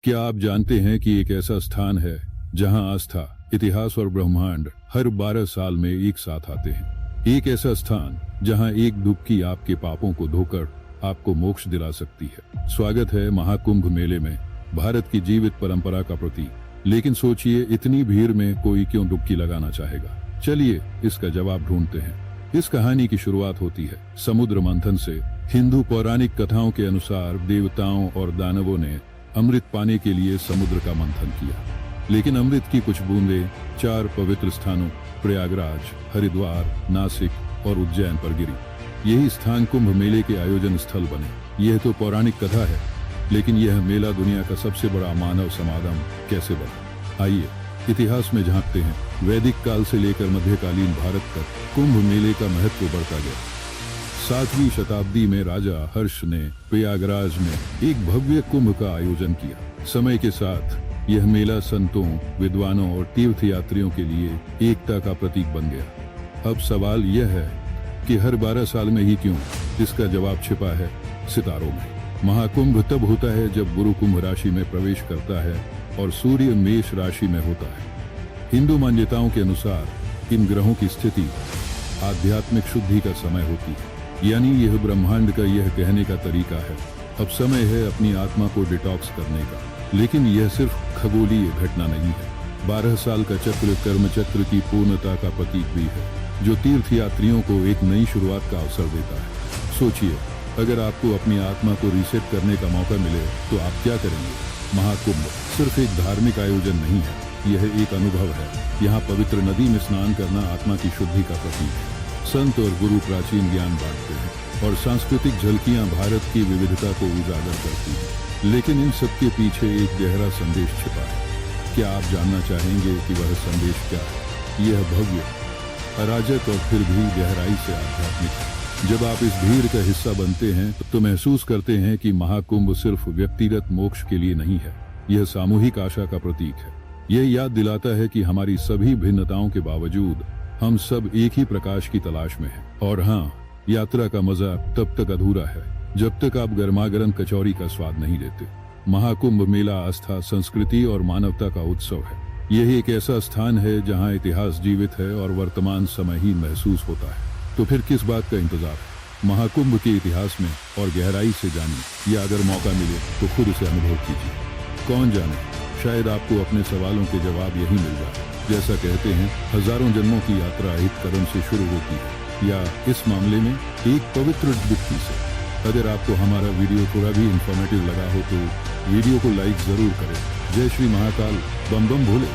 क्या आप जानते हैं कि एक ऐसा स्थान है जहां आस्था, इतिहास और ब्रह्मांड हर 12 साल में एक साथ आते हैं। एक ऐसा स्थान जहां एक डुबकी आपके पापों को धोकर आपको मोक्ष दिला सकती है। स्वागत है महाकुंभ मेले में, भारत की जीवित परंपरा का प्रतीक। लेकिन सोचिए, इतनी भीड़ में कोई क्यों डुबकी लगाना चाहेगा? चलिए इसका जवाब ढूंढते हैं। इस कहानी की शुरुआत होती है समुद्र मंथन से। हिंदू पौराणिक कथाओं के अनुसार देवताओं और दानवों ने अमृत पाने के लिए समुद्र का मंथन किया, लेकिन अमृत की कुछ बूंदें 4 पवित्र स्थानों प्रयागराज, हरिद्वार, नासिक और उज्जैन पर गिरी। यही स्थान कुंभ मेले के आयोजन स्थल बने। यह तो पौराणिक कथा है, लेकिन यह मेला दुनिया का सबसे बड़ा मानव समागम कैसे बना? आइए इतिहास में झांकते हैं। वैदिक काल से लेकर मध्यकालीन भारत तक कुंभ मेले का महत्व बढ़ता गया। 7वीं शताब्दी में राजा हर्ष ने प्रयागराज में एक भव्य कुंभ का आयोजन किया। समय के साथ यह मेला संतों, विद्वानों और तीर्थयात्रियों के लिए एकता का प्रतीक बन गया। अब सवाल यह है कि हर 12 साल में ही क्यों? इसका जवाब छिपा है सितारों में। महाकुंभ तब होता है जब गुरु कुंभ राशि में प्रवेश करता है और सूर्य मेष राशि में होता है। हिंदू मान्यताओं के अनुसार इन ग्रहों की स्थिति आध्यात्मिक शुद्धि का समय होती है, यानी यह ब्रह्मांड का यह कहने का तरीका है, अब समय है अपनी आत्मा को डिटॉक्स करने का। लेकिन यह सिर्फ खगोलीय घटना नहीं है। 12 साल का चक्र कर्म चक्र की पूर्णता का प्रतीक भी है, जो तीर्थयात्रियों को एक नई शुरुआत का अवसर देता है। सोचिए, अगर आपको अपनी आत्मा को रीसेट करने का मौका मिले तो आप क्या करेंगे? महाकुंभ सिर्फ एक धार्मिक आयोजन नहीं है, यह एक अनुभव है। यहाँ पवित्र नदी में स्नान करना आत्मा की शुद्धि का प्रतीक है। संत और गुरु प्राचीन ज्ञान बांटते हैं और सांस्कृतिक झलकियां भारत की विविधता को उजागर करती हैं। लेकिन इन सब के पीछे एक गहरा संदेश छिपा है। क्या आप जानना चाहेंगे कि वह संदेश क्या है? यह भव्य, अराजक और फिर भी गहराई से आध्यात्मिक है। जब आप इस भीड़ का हिस्सा बनते हैं तो महसूस करते हैं कि महाकुंभ सिर्फ व्यक्तिगत मोक्ष के लिए नहीं है, यह सामूहिक आशा का प्रतीक है। यह याद दिलाता है कि हमारी सभी भिन्नताओं के बावजूद हम सब एक ही प्रकाश की तलाश में हैं। और हाँ, यात्रा का मजा तब तक अधूरा है जब तक आप गर्मागर्म कचौरी का स्वाद नहीं लेते। महाकुंभ मेला आस्था, संस्कृति और मानवता का उत्सव है। यह एक ऐसा स्थान है जहां इतिहास जीवित है और वर्तमान समय ही महसूस होता है। तो फिर किस बात का इंतजार है? महाकुंभ के इतिहास में और गहराई से जानिए, या अगर मौका मिले तो खुद से अनुभव कीजिए। कौन जाने, शायद आपको अपने सवालों के जवाब यही मिल जाए। जैसा कहते हैं, हजारों जन्मों की यात्रा एक कदम से शुरू होती है, या इस मामले में एक पवित्र डुबकी से। अगर आपको हमारा वीडियो थोड़ा भी इंफॉर्मेटिव लगा हो तो वीडियो को लाइक जरूर करें। जय श्री महाकाल, बम बम भोले।